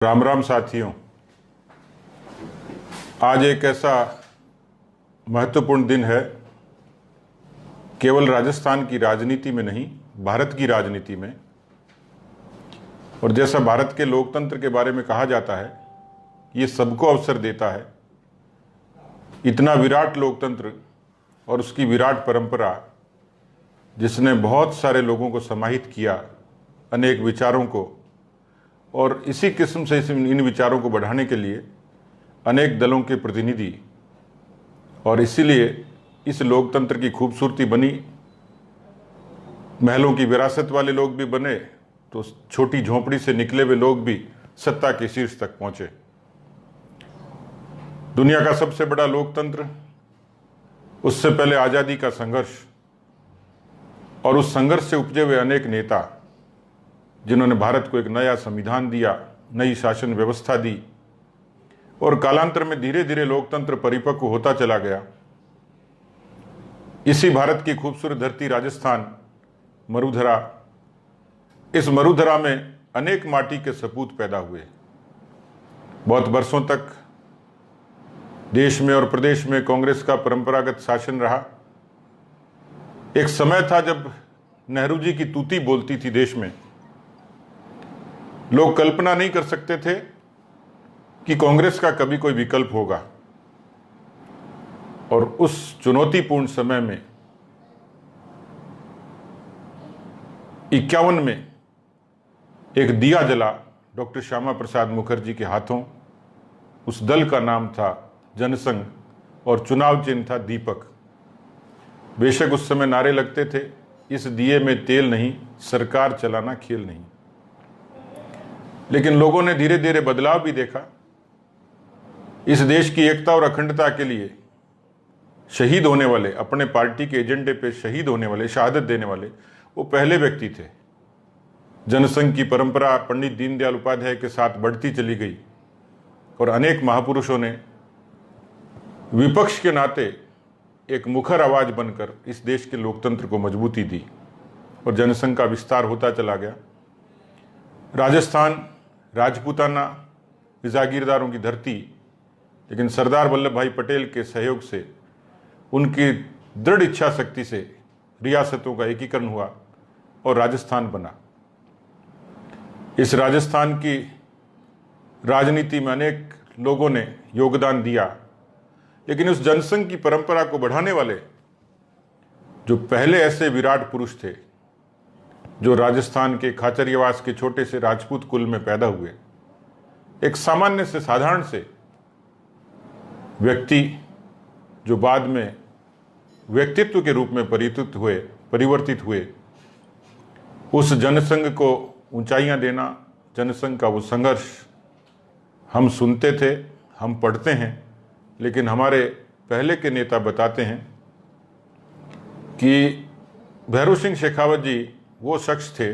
राम राम साथियों। आज एक ऐसा महत्वपूर्ण दिन है, केवल राजस्थान की राजनीति में नहीं, भारत की राजनीति में। और जैसा भारत के लोकतंत्र के बारे में कहा जाता है, ये सबको अवसर देता है। इतना विराट लोकतंत्र और उसकी विराट परंपरा, जिसने बहुत सारे लोगों को समाहित किया, अनेक विचारों को, और इसी किस्म से इन विचारों को बढ़ाने के लिए अनेक दलों के प्रतिनिधि, और इसीलिए इस लोकतंत्र की खूबसूरती बनी। महलों की विरासत वाले लोग भी बने, तो छोटी झोंपड़ी से निकले हुए लोग भी सत्ता के शीर्ष तक पहुंचे। दुनिया का सबसे बड़ा लोकतंत्र, उससे पहले आज़ादी का संघर्ष, और उस संघर्ष से उपजे हुए अनेक नेता, जिन्होंने भारत को एक नया संविधान दिया, नई शासन व्यवस्था दी, और कालांतर में धीरे धीरे लोकतंत्र परिपक्व होता चला गया। इसी भारत की खूबसूरत धरती राजस्थान, मरुधरा, इस मरुधरा में अनेक माटी के सपूत पैदा हुए। बहुत वर्षों तक देश में और प्रदेश में कांग्रेस का परंपरागत शासन रहा। एक समय था जब नेहरू जी की तूती बोलती थी देश में। लोग कल्पना नहीं कर सकते थे कि कांग्रेस का कभी कोई विकल्प होगा। और उस चुनौतीपूर्ण समय में 51 में एक दिया जला डॉक्टर श्यामा प्रसाद मुखर्जी के हाथों। उस दल का नाम था जनसंघ और चुनाव चिन्ह था दीपक। बेशक उस समय नारे लगते थे, इस दिए में तेल नहीं, सरकार चलाना खेल नहीं। लेकिन लोगों ने धीरे धीरे बदलाव भी देखा। इस देश की एकता और अखंडता के लिए शहीद होने वाले, अपने पार्टी के एजेंडे पे शहीद होने वाले, शहादत देने वाले, वो पहले व्यक्ति थे। जनसंघ की परंपरा पंडित दीनदयाल उपाध्याय के साथ बढ़ती चली गई, और अनेक महापुरुषों ने विपक्ष के नाते एक मुखर आवाज बनकर इस देश के लोकतंत्र को मजबूती दी, और जनसंघ का विस्तार होता चला गया। राजस्थान राजपूताना जागीरदारों की धरती, लेकिन सरदार वल्लभ भाई पटेल के सहयोग से, उनकी दृढ़ इच्छा शक्ति से रियासतों का एकीकरण हुआ और राजस्थान बना। इस राजस्थान की राजनीति में अनेक लोगों ने योगदान दिया, लेकिन उस जनसंघ की परंपरा को बढ़ाने वाले जो पहले ऐसे विराट पुरुष थे, जो राजस्थान के खाचरियावास के छोटे से राजपूत कुल में पैदा हुए, एक सामान्य से साधारण से व्यक्ति, जो बाद में व्यक्तित्व के रूप में परिवर्तित हुए, उस जनसंघ को ऊंचाइयां देना, जनसंघ का वो संघर्ष हम सुनते थे, हम पढ़ते हैं। लेकिन हमारे पहले के नेता बताते हैं कि भैरों सिंह शेखावत जी वो शख्स थे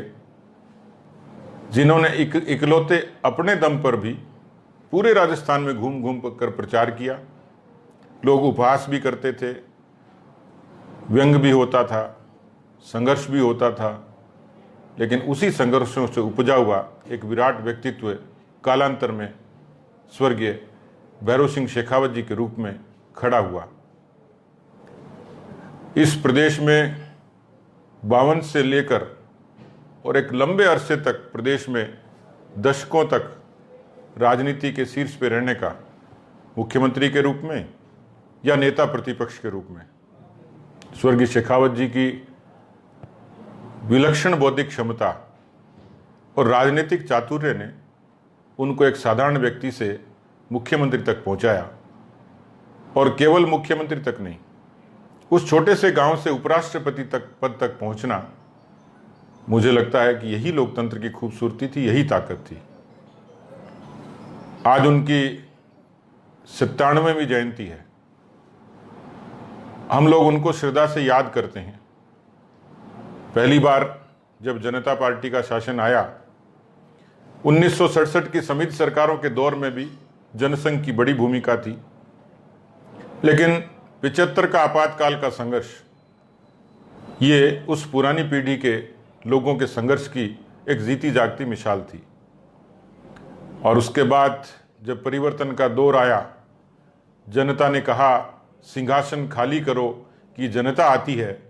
जिन्होंने इकलौते अपने दम पर भी पूरे राजस्थान में घूम घूम कर प्रचार किया। लोग उपहास भी करते थे, व्यंग भी होता था, संघर्ष भी होता था, लेकिन उसी संघर्षों से उपजा हुआ एक विराट व्यक्तित्व कालांतर में स्वर्गीय भैरों सिंह शेखावत जी के रूप में खड़ा हुआ। इस प्रदेश में 52 से लेकर और एक लंबे अरसे तक प्रदेश में दशकों तक राजनीति के शीर्ष पे रहने का, मुख्यमंत्री के रूप में या नेता प्रतिपक्ष के रूप में, स्वर्गीय शेखावत जी की विलक्षण बौद्धिक क्षमता और राजनीतिक चातुर्य ने उनको एक साधारण व्यक्ति से मुख्यमंत्री तक पहुंचाया। और केवल मुख्यमंत्री तक नहीं, उस छोटे से गांव से उपराष्ट्रपति पद तक पहुंचना, मुझे लगता है कि यही लोकतंत्र की खूबसूरती थी, यही ताकत थी। आज उनकी 97वीं जयंती है। हम लोग उनको श्रद्धा से याद करते हैं। पहली बार जब जनता पार्टी का शासन आया, 1967 की समिति सरकारों के दौर में भी जनसंघ की बड़ी भूमिका थी। लेकिन 75 का आपातकाल का संघर्ष, ये उस पुरानी पीढ़ी के लोगों के संघर्ष की एक जीती जागती मिसाल थी। और उसके बाद जब परिवर्तन का दौर आया, जनता ने कहा सिंहासन खाली करो कि जनता आती है।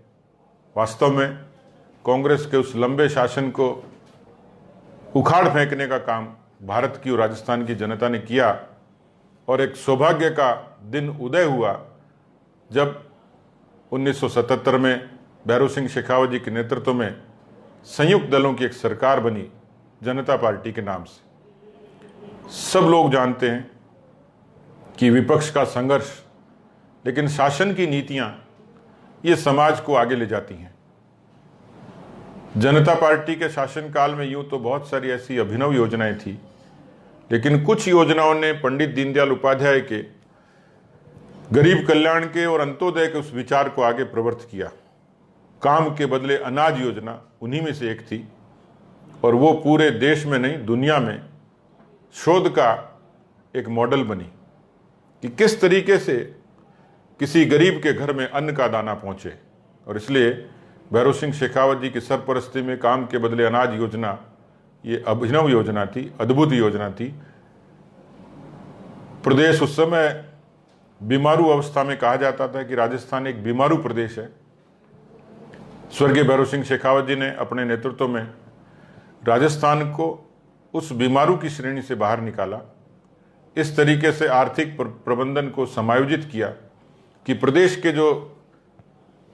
वास्तव में कांग्रेस के उस लंबे शासन को उखाड़ फेंकने का काम भारत की और राजस्थान की जनता ने किया और एक सौभाग्य का दिन उदय हुआ जब 1977 में भैरों सिंह शेखावत जी के नेतृत्व में संयुक्त दलों की एक सरकार बनी जनता पार्टी के नाम से। सब लोग जानते हैं कि विपक्ष का संघर्ष, लेकिन शासन की नीतियां ये समाज को आगे ले जाती हैं। जनता पार्टी के शासनकाल में यूं तो बहुत सारी ऐसी अभिनव योजनाएं थी, लेकिन कुछ योजनाओं ने पंडित दीनदयाल उपाध्याय के गरीब कल्याण के और अंत्योदय के उस विचार को आगे प्रवृत्त किया। काम के बदले अनाज योजना उन्हीं में से एक थी और वो पूरे देश में नहीं, दुनिया में शोध का एक मॉडल बनी कि किस तरीके से किसी गरीब के घर में अन्न का दाना पहुंचे। और इसलिए भैरों सिंह शेखावत जी की सरपरस्ती में काम के बदले अनाज योजना ये अभिनव योजना थी, अद्भुत योजना थी। प्रदेश उस समय बीमारू अवस्था में कहा जाता था कि राजस्थान एक बीमारू प्रदेश है। स्वर्गीय भैरों सिंह शेखावत जी ने अपने नेतृत्व में राजस्थान को उस बीमारू की श्रेणी से बाहर निकाला। इस तरीके से आर्थिक प्रबंधन को समायोजित किया कि प्रदेश के जो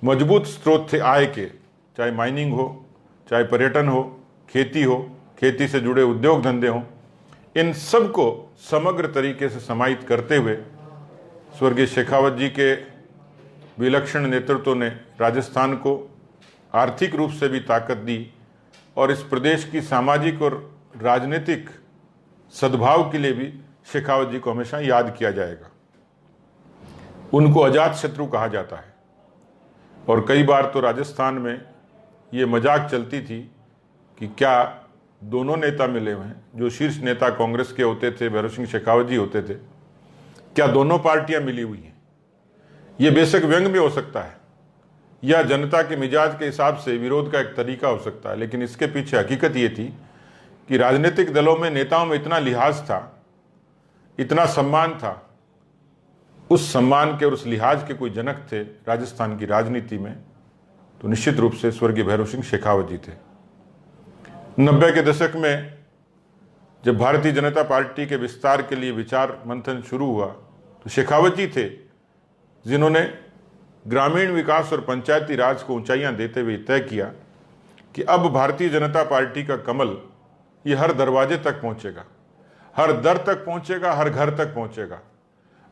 मजबूत स्रोत थे आय के, चाहे माइनिंग हो, चाहे पर्यटन हो, खेती हो, खेती से जुड़े उद्योग धंधे हों, इन सब को समग्र तरीके से समाहित करते हुए स्वर्गीय शेखावत जी के विलक्षण नेतृत्व ने राजस्थान को आर्थिक रूप से भी ताकत दी और इस प्रदेश की सामाजिक और राजनीतिक सद्भाव के लिए भी शेखावत जी को हमेशा याद किया जाएगा। उनको अजात शत्रु कहा जाता है और कई बार तो राजस्थान में ये मजाक चलती थी कि क्या दोनों नेता मिले हुए हैं, जो शीर्ष नेता कांग्रेस के होते थे, भैरों सिंह शेखावत जी होते थे, क्या दोनों पार्टियां मिली हुई हैं। ये बेशक व्यंग में हो सकता है या जनता के मिजाज के हिसाब से विरोध का एक तरीका हो सकता है, लेकिन इसके पीछे हकीकत ये थी कि राजनीतिक दलों में नेताओं में इतना लिहाज था, इतना सम्मान था। उस सम्मान के और उस लिहाज के कोई जनक थे राजस्थान की राजनीति में तो निश्चित रूप से स्वर्गीय भैरों सिंह शेखावत जी थे। 90 के दशक में जब भारतीय जनता पार्टी के विस्तार के लिए विचार मंथन शुरू हुआ तो शेखावत जी थे जिन्होंने ग्रामीण विकास और पंचायती राज को ऊंचाइयां देते हुए तय किया कि अब भारतीय जनता पार्टी का कमल ये हर दरवाजे तक पहुंचेगा, हर दर तक पहुंचेगा, हर घर तक पहुंचेगा।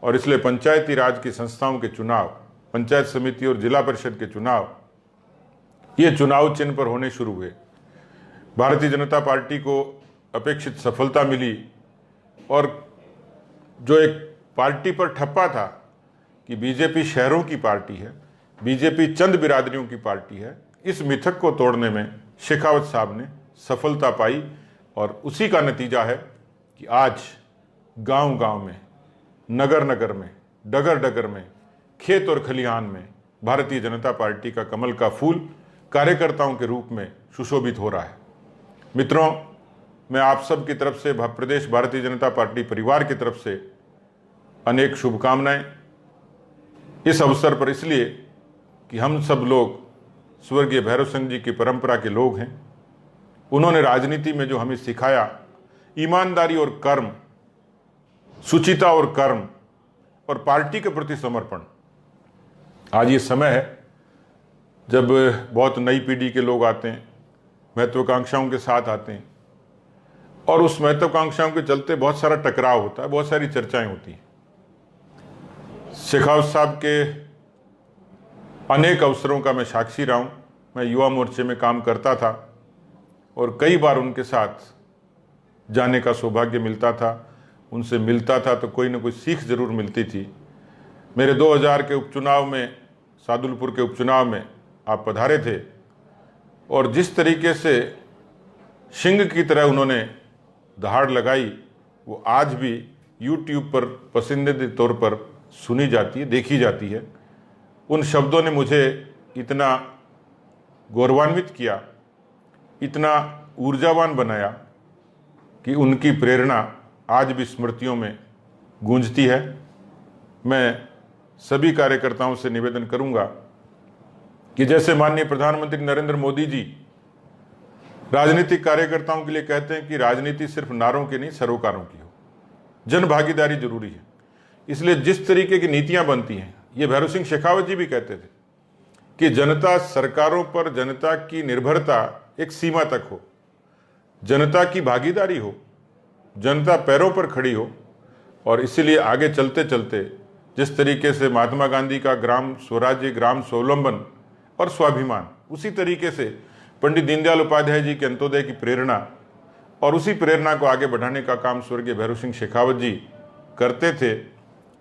और इसलिए पंचायती राज की संस्थाओं के चुनाव, पंचायत समिति और जिला परिषद के चुनाव, ये चुनाव चिन्ह पर होने शुरू हुए। भारतीय जनता पार्टी को अपेक्षित सफलता मिली और जो एक पार्टी पर ठप्पा था कि बीजेपी शहरों की पार्टी है, बीजेपी चंद बिरादरियों की पार्टी है, इस मिथक को तोड़ने में शेखावत साहब ने सफलता पाई और उसी का नतीजा है कि आज गांव-गांव में, नगर-नगर में, डगर-डगर में, खेत और खलिहान में भारतीय जनता पार्टी का कमल का फूल कार्यकर्ताओं के रूप में सुशोभित हो रहा है। मित्रों, मैं आप सब की तरफ से प्रदेश भारतीय जनता पार्टी परिवार की तरफ से अनेक शुभकामनाएं इस अवसर पर, इसलिए कि हम सब लोग स्वर्गीय भैरव सिंह जी की परंपरा के लोग हैं। उन्होंने राजनीति में जो हमें सिखाया, ईमानदारी और कर्म, सुचिता और कर्म और पार्टी के प्रति समर्पण। आज ये समय है जब बहुत नई पीढ़ी के लोग आते हैं, महत्वाकांक्षाओं के साथ आते हैं और उस महत्वाकांक्षाओं के चलते बहुत सारा टकराव होता है, बहुत सारी चर्चाएं होती हैं। शेखावत साहब के अनेक अवसरों का मैं साक्षी रहा हूँ। मैं युवा मोर्चे में काम करता था और कई बार उनके साथ जाने का सौभाग्य मिलता था, उनसे मिलता था तो कोई ना कोई सीख जरूर मिलती थी। मेरे 2000 के उपचुनाव में, सादुलपुर के उपचुनाव में आप पधारे थे और जिस तरीके से सिंह की तरह उन्होंने दहाड़ लगाई, वो आज भी YouTube पर पसंदीदा तौर पर सुनी जाती है, देखी जाती है। उन शब्दों ने मुझे इतना गौरवान्वित किया, इतना ऊर्जावान बनाया कि उनकी प्रेरणा आज भी स्मृतियों में गूंजती है। मैं सभी कार्यकर्ताओं से निवेदन करूंगा कि जैसे माननीय प्रधानमंत्री नरेंद्र मोदी जी राजनीतिक कार्यकर्ताओं के लिए कहते हैं कि राजनीति सिर्फ नारों की नहीं, सरोकारों की हो, जन भागीदारी जरूरी है। इसलिए जिस तरीके की नीतियां बनती हैं, ये भैरव सिंह शेखावत जी भी कहते थे कि जनता सरकारों पर, जनता की निर्भरता एक सीमा तक हो, जनता की भागीदारी हो, जनता पैरों पर खड़ी हो। और इसीलिए आगे चलते चलते जिस तरीके से महात्मा गांधी का ग्राम स्वराज्य, ग्राम स्वावलंबन और स्वाभिमान, उसी तरीके से पंडित दीनदयाल उपाध्याय जी के अंत्योदय की प्रेरणा और उसी प्रेरणा को आगे बढ़ाने का काम स्वर्गीय भैरव सिंह शेखावत जी करते थे।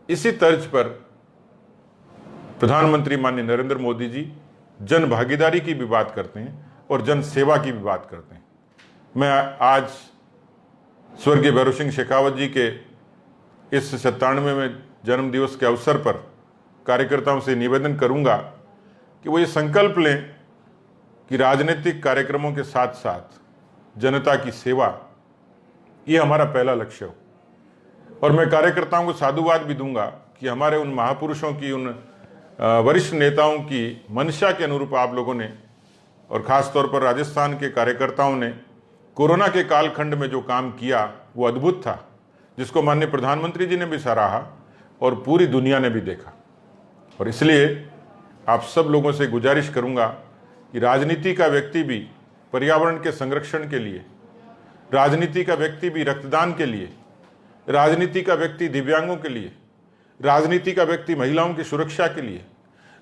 इसी तर्ज पर प्रधानमंत्री माननीय नरेंद्र मोदी जी जन भागीदारी की भी बात करते हैं और जन सेवा की भी बात करते हैं। मैं आज स्वर्गीय भैरव सिंह शेखावत जी के इस 97वें जन्म दिवस के अवसर पर कार्यकर्ताओं से निवेदन करूंगा कि वो ये संकल्प लें कि राजनीतिक कार्यक्रमों के साथ साथ जनता की सेवा, ये हमारा पहला लक्ष्य हो। और मैं कार्यकर्ताओं को साधुवाद भी दूंगा कि हमारे उन महापुरुषों की, उन वरिष्ठ नेताओं की मंशा के अनुरूप आप लोगों ने और ख़ास तौर पर राजस्थान के कार्यकर्ताओं ने कोरोना के कालखंड में जो काम किया वो अद्भुत था, जिसको माननीय प्रधानमंत्री जी ने भी सराहा और पूरी दुनिया ने भी देखा। और इसलिए आप सब लोगों से गुजारिश करूंगा कि राजनीति का व्यक्ति भी पर्यावरण के संरक्षण के लिए, राजनीति का व्यक्ति भी रक्तदान के लिए, राजनीति का व्यक्ति दिव्यांगों के लिए, राजनीति का व्यक्ति महिलाओं की सुरक्षा के लिए,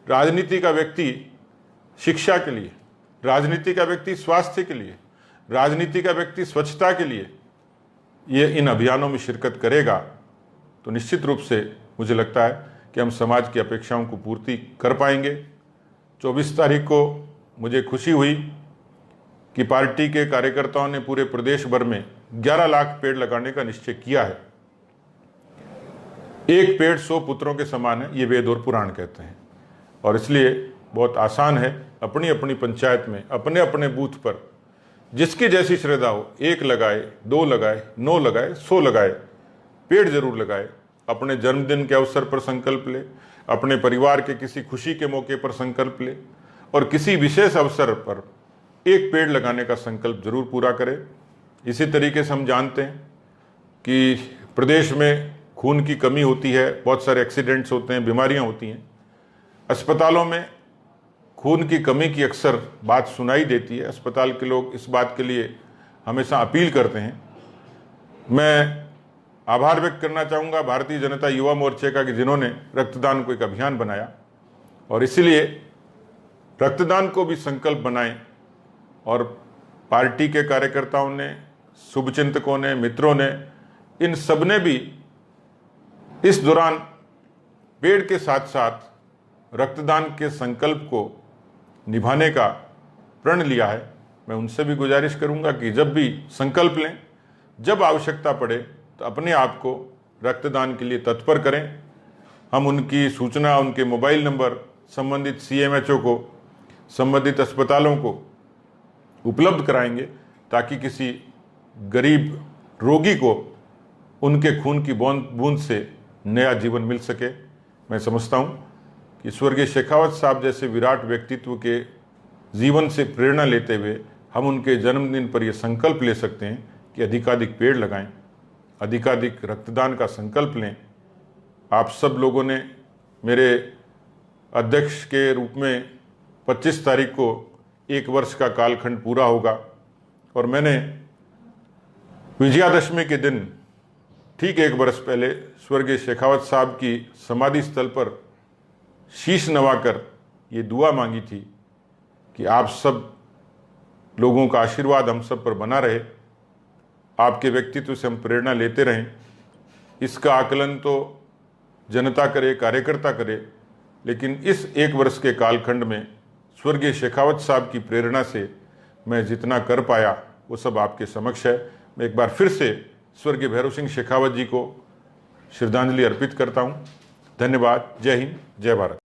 राजनीति का व्यक्ति शिक्षा के लिए, राजनीति का व्यक्ति स्वास्थ्य के लिए, राजनीति का व्यक्ति स्वच्छता के लिए ये इन अभियानों में शिरकत करेगा तो निश्चित रूप से मुझे लगता है कि हम समाज की अपेक्षाओं को पूर्ति कर पाएंगे। 24 तारीख को मुझे खुशी हुई कि पार्टी के कार्यकर्ताओं ने पूरे प्रदेश भर में 11 लाख पेड़ लगाने का निश्चय किया है। एक पेड़ 100 पुत्रों के समान है, ये वेद और पुराण कहते हैं। और इसलिए बहुत आसान है, अपनी अपनी पंचायत में, अपने अपने बूथ पर जिसकी जैसी श्रद्धा हो, 1 लगाए, 2 लगाए, 9 लगाए, 100 लगाए, पेड़ जरूर लगाए। अपने जन्मदिन के अवसर पर संकल्प ले, अपने परिवार के किसी खुशी के मौके पर संकल्प ले और किसी विशेष अवसर पर 1 पेड़ लगाने का संकल्प जरूर पूरा करें। इसी तरीके से हम जानते हैं कि प्रदेश में खून की कमी होती है, बहुत सारे एक्सीडेंट्स होते हैं, बीमारियां होती हैं। अस्पतालों में खून की कमी की अक्सर बात सुनाई देती है। अस्पताल के लोग इस बात के लिए हमेशा अपील करते हैं। मैं आभार व्यक्त करना चाहूँगा भारतीय जनता युवा मोर्चे का कि जिन्होंने रक्तदान को एक अभियान बनाया और इसीलिए रक्तदान को भी संकल्प बनाएं। और पार्टी के कार्यकर्ताओं ने, शुभचिंतकों ने, मित्रों ने, इन सब ने भी इस दौरान पेड़ के साथ साथ रक्तदान के संकल्प को निभाने का प्रण लिया है। मैं उनसे भी गुजारिश करूंगा कि जब भी संकल्प लें, जब आवश्यकता पड़े तो अपने आप को रक्तदान के लिए तत्पर करें। हम उनकी सूचना, उनके मोबाइल नंबर संबंधित CMHO को, संबंधित अस्पतालों को उपलब्ध कराएंगे ताकि किसी गरीब रोगी को उनके खून की बूंद से नया जीवन मिल सके। मैं समझता हूँ कि स्वर्गीय शेखावत साहब जैसे विराट व्यक्तित्व के जीवन से प्रेरणा लेते हुए हम उनके जन्मदिन पर यह संकल्प ले सकते हैं कि अधिकाधिक पेड़ लगाएं, अधिकाधिक रक्तदान का संकल्प लें। आप सब लोगों ने मेरे अध्यक्ष के रूप में 25 तारीख को 1 वर्ष का कालखंड पूरा होगा और मैंने विजयादशमी के दिन ठीक 1 वर्ष पहले स्वर्गीय शेखावत साहब की समाधि स्थल पर शीश नवाकर ये दुआ मांगी थी कि आप सब लोगों का आशीर्वाद हम सब पर बना रहे, आपके व्यक्तित्व से हम प्रेरणा लेते रहें। इसका आकलन तो जनता करे, कार्यकर्ता करे, लेकिन इस 1 वर्ष के कालखंड में स्वर्गीय शेखावत साहब की प्रेरणा से मैं जितना कर पाया वो सब आपके समक्ष है। मैं एक बार फिर से स्वर्गीय भैरव सिंह शेखावत जी को श्रद्धांजलि अर्पित करता हूँ। धन्यवाद। जय हिंद, जय भारत।